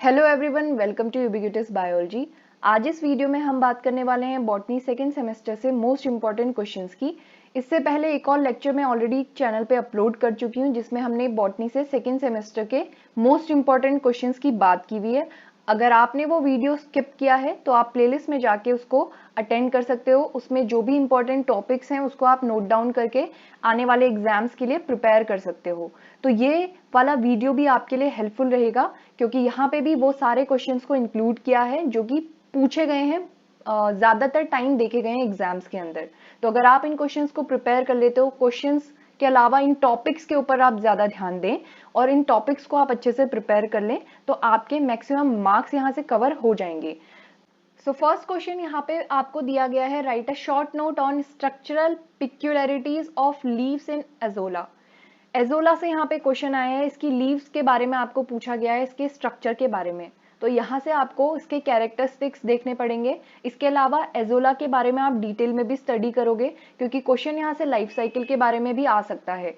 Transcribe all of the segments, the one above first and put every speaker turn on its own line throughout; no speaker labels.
Hello everyone, welcome to ubiquitous biology. आज इस video में हम बात करने वाले हैं बॉटनी सेकंड सेमेस्टर से मोस्ट इंपॉर्टेंट क्वेश्चंस की। इससे पहले एक और लेक्चर मैं ऑलरेडी चैनल पे अपलोड कर चुकी हूँ जिसमें हमने बॉटनी से सेकंड सेमेस्टर के मोस्ट इंपॉर्टेंट क्वेश्चंस की बात की हुई है। अगर आपने वो वीडियो स्किप किया है तो आप प्लेलिस्ट में जाके उसको अटेंड कर सकते हो। उसमें जो भी इंपॉर्टेंट टॉपिक्स हैं उसको आप नोट डाउन करके आने वाले एग्जाम्स के लिए प्रिपेयर कर सकते हो। तो ये वाला वीडियो भी आपके लिए हेल्पफुल रहेगा क्योंकि यहाँ पे भी वो सारे क्वेश्चंस को इंक्लूड किया है जो कि पूछे गए हैं, ज्यादातर टाइम देखे गए हैं एग्जाम्स के अंदर। तो अगर आप इन क्वेश्चंस को प्रिपेयर कर लेते हो, क्वेश्चंस के अलावा इन टॉपिक्स के ऊपर आप ज्यादा ध्यान दें और इन टॉपिक्स को आप अच्छे से प्रिपेयर कर लें तो आपके मैक्सिमम मार्क्स यहाँ से कवर हो जाएंगे। सो फर्स्ट क्वेश्चन यहाँ पे आपको दिया गया है, write a short note on structural peculiarities of leaves in Azolla. Azolla से यहाँ पे क्वेश्चन आया है, इसकी लीव्स के बारे में आपको पूछा गया है, इसके स्ट्रक्चर के बारे में। तो यहाँ से आपको इसके कैरेक्टरिस्टिक्स देखने पड़ेंगे। इसके अलावा एजोला के बारे में आप डिटेल में भी स्टडी करोगे क्योंकि क्वेश्चन यहाँ से लाइफ साइकिल के बारे में भी आ सकता है।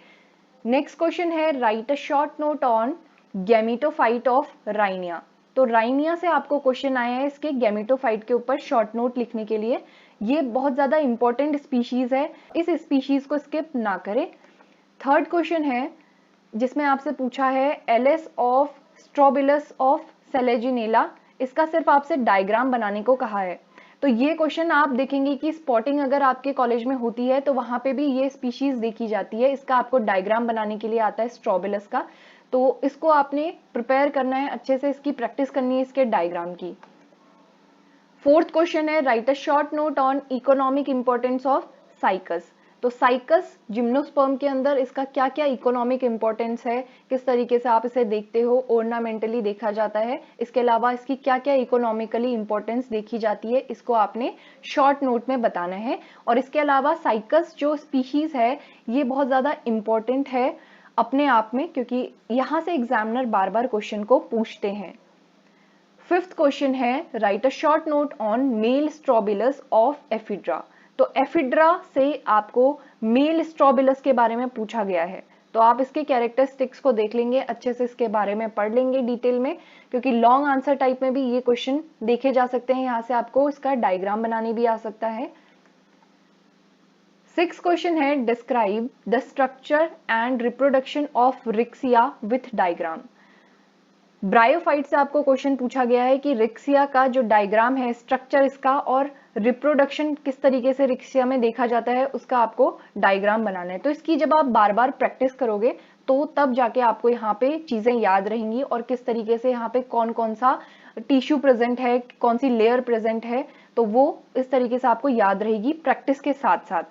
नेक्स्ट क्वेश्चन है, write a short note on gametophyte of Rhynia. तो राइनिया से आपको क्वेश्चन आया है, इसके गैमेटोफाइट के ऊपर शॉर्ट नोट लिखने के लिए। ये बहुत ज्यादा इंपॉर्टेंट स्पीशीज है, इस स्पीशीज को स्किप ना करें। थर्ड क्वेश्चन है जिसमें आपसे पूछा है L S of strobilus of Selaginella. इसका सिर्फ आपसे डायग्राम बनाने को कहा है। तो ये क्वेश्चन आप देखेंगे कि स्पॉटिंग अगर आपके कॉलेज में होती है तो वहां पे भी ये स्पीशीज देखी जाती है। इसका आपको डायग्राम बनाने के लिए आता है स्ट्रोबिलस का, तो इसको आपने प्रिपेयर करना है अच्छे से, इसकी प्रैक्टिस करनी है इसके डायग्राम की। फोर्थ क्वेश्चन है, write a short note on economic importance of cycas. तो साइकस जिम्नोस्पर्म के अंदर इसका क्या क्या इकोनॉमिक इंपॉर्टेंस है, किस तरीके से आप इसे देखते हो, ऑर्नामेंटली देखा जाता है, इसके अलावा इसकी क्या क्या इकोनॉमिकली इंपॉर्टेंस देखी जाती है, इसको आपने शॉर्ट नोट में बताना है। और इसके अलावा साइकस जो स्पीशीज है ये बहुत ज्यादा इंपॉर्टेंट है अपने आप में क्योंकि यहाँ से एग्जामिनर बार बार क्वेश्चन को पूछते हैं। फिफ्थ क्वेश्चन है, write a short note on male strobilus of Ephedra. तो एफिड्रा से आपको मेल स्ट्रोबिलस के बारे में पूछा गया है, तो आप इसके कैरेक्टरिस्टिक्स को देख लेंगे, अच्छे से इसके बारे में पढ़ लेंगे डिटेल में क्योंकि लॉन्ग आंसर टाइप में भी ये क्वेश्चन देखे जा सकते हैं। यहाँ से आपको इसका डायग्राम बनाने भी आ सकता है। सिक्स क्वेश्चन है, describe the structure and reproduction of Riccia with diagram. Bryophyte से आपको क्वेश्चन पूछा गया है कि रिक्सिया का जो डायग्राम है, स्ट्रक्चर इसका और रिप्रोडक्शन किस तरीके से रिक्सिया में देखा जाता है उसका आपको डायग्राम बनाना है। तो इसकी जब आप बार बार प्रैक्टिस करोगे तो तब जाके आपको यहाँ पे चीजें याद रहेंगी और किस तरीके से यहाँ पे कौन कौन सा टिश्यू प्रेजेंट है, कौन सी लेयर प्रेजेंट है, तो वो इस तरीके से आपको याद रहेगी प्रैक्टिस के साथ साथ।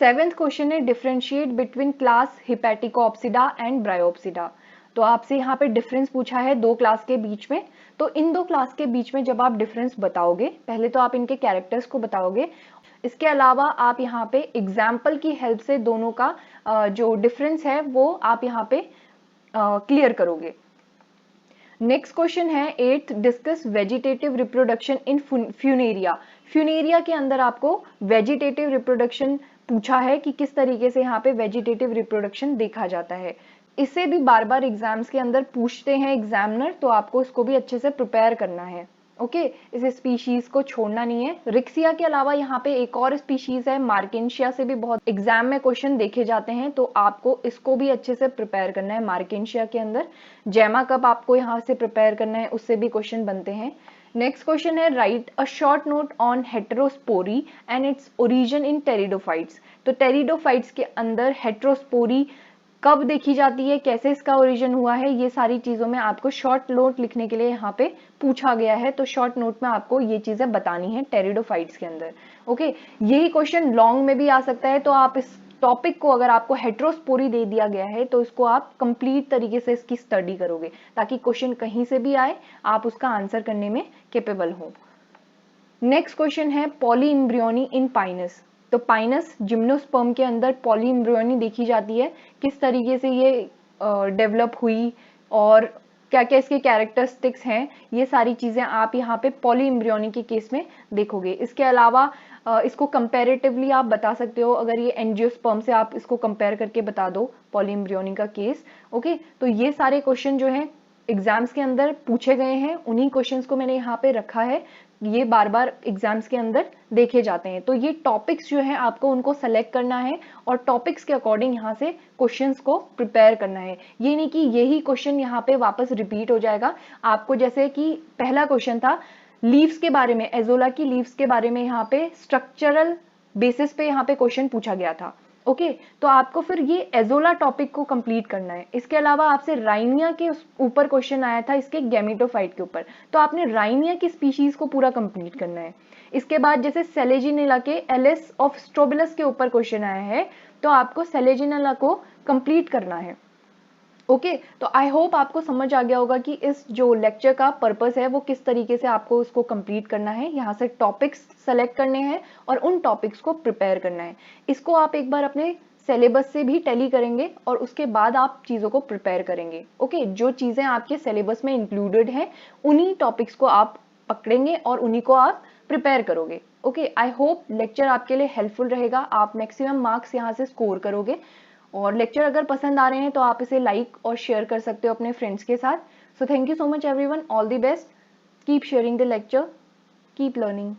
सेवेंथ क्वेश्चन है, differentiate between class हिपैटिकोप्सिडा and Bryopsida. तो आपसे यहाँ पे डिफरेंस पूछा है दो क्लास के बीच में। तो इन दो क्लास के बीच में जब आप डिफरेंस बताओगे, पहले तो आप इनके कैरेक्टर्स को बताओगे, इसके अलावा आप यहाँ पे एग्जाम्पल की हेल्प से दोनों का जो डिफरेंस है वो आप यहाँ पे क्लियर करोगे। नेक्स्ट क्वेश्चन है, eighth, discuss vegetative reproduction in Funaria. Funaria के अंदर आपको वेजिटेटिव रिप्रोडक्शन पूछा है कि किस तरीके से यहाँ पे वेजिटेटिव रिप्रोडक्शन देखा जाता है। इसे भी बार बार एग्जाम्स के अंदर पूछते हैं एग्जामिनर, तो आपको इसको भी अच्छे से प्रिपेयर करना है। ओके, इस स्पीशीज को छोड़ना नहीं है। रिक्सिया के अलावा यहाँ पे एक और स्पीशीज है मार्केंशिया, से भी बहुत एग्जाम में क्वेश्चन देखे जाते हैं, तो आपको इसको भी अच्छे से प्रिपेयर करना है। मार्केंशिया के अंदर जैमा कप आपको यहाँ से प्रिपेयर करना है, उससे भी क्वेश्चन बनते हैं। नेक्स्ट क्वेश्चन है, write a short note on heterospory and its origin in pteridophytes. तो टेरिडोफाइट्स के अंदर हेटेरोस्पोरी कब देखी जाती है, कैसे इसका ओरिजिन हुआ है, ये सारी चीजों में आपको शॉर्ट नोट लिखने के लिए यहाँ पे पूछा गया है। तो शॉर्ट नोट में आपको ये चीजें बतानी है टेरिडोफाइट्स के अंदर। ओके, यही क्वेश्चन लॉन्ग में भी आ सकता है, तो आप इस टॉपिक को, अगर आपको हेटेरोस्पोरी दे दिया गया है तो इसको आप कंप्लीट तरीके से इसकी स्टडी करोगे ताकि क्वेश्चन कहीं से भी आए आप उसका आंसर करने में कैपेबल हो। नेक्स्ट क्वेश्चन है, पॉली एम्ब्रियोनी इन पाइनस। तो पाइनस जिम्नोस्पर्म के अंदर पॉली एम्ब्रियोनी देखी जाती है, किस तरीके से ये डेवलप हुई और क्या क्या इसके कैरेक्टरिस्टिक्स हैं, ये सारी चीजें आप यहाँ पे पॉली एम्ब्रियोनी के केस में देखोगे। इसके अलावा इसको कंपैरेटिवली आप बता सकते हो, अगर ये एंजियोस्पर्म से आप इसको कंपेयर करके बता दो पॉली एम्ब्रियोनी का केस। ओके, तो ये सारे क्वेश्चन जो हैं एग्जाम्स के अंदर पूछे गए हैं उन्हीं क्वेश्चंस को मैंने यहाँ पे रखा है, ये बार बार एग्जाम्स के अंदर देखे जाते हैं। तो ये टॉपिक्स जो है आपको उनको सेलेक्ट करना है और टॉपिक्स के अकॉर्डिंग यहाँ से क्वेश्चंस को प्रिपेयर करना है। ये नहीं कि यही क्वेश्चन यहाँ पे वापस रिपीट हो जाएगा। आपको जैसे कि पहला क्वेश्चन था लीव्स के बारे में, एजोला की लीव्स के बारे में यहाँ पे स्ट्रक्चरल बेसिस पे यहाँ पे क्वेश्चन पूछा गया था। ओके तो आपको फिर ये एजोला टॉपिक को कंप्लीट करना है। इसके अलावा आपसे राइनिया के ऊपर क्वेश्चन आया था, इसके गैमेटोफाइट के ऊपर, तो आपने राइनिया की स्पीशीज को पूरा कंप्लीट करना है। इसके बाद जैसे सेलेजिनेला के एलिस ऑफ स्ट्रोबिलस के ऊपर क्वेश्चन आया है, तो आपको सेलेजिनेला को कंप्लीट करना है। ओके तो आई होप आपको समझ आ गया होगा कि इस जो लेक्चर का पर्पस है वो किस तरीके से आपको उसको कंप्लीट करना है। यहाँ से टॉपिक्स सेलेक्ट करने हैं और उन टॉपिक्स को प्रिपेयर करना है। इसको आप एक बार अपने सिलेबस से भी टैली करेंगे और उसके बाद आप चीज़ों को प्रिपेयर करेंगे। ओके जो चीज़ें आपके सिलेबस में इंक्लूडेड हैं उन्हीं टॉपिक्स को आप पकड़ेंगे और उन्हीं को आप प्रिपेयर करोगे। ओके आई होप लेक्चर आपके लिए हेल्पफुल रहेगा, आप मैक्सिमम मार्क्स यहाँ से स्कोर करोगे। और लेक्चर अगर पसंद आ रहे हैं तो आप इसे लाइक और शेयर कर सकते हो अपने फ्रेंड्स के साथ। So thank you so much everyone, all the best, keep sharing the lecture, keep learning.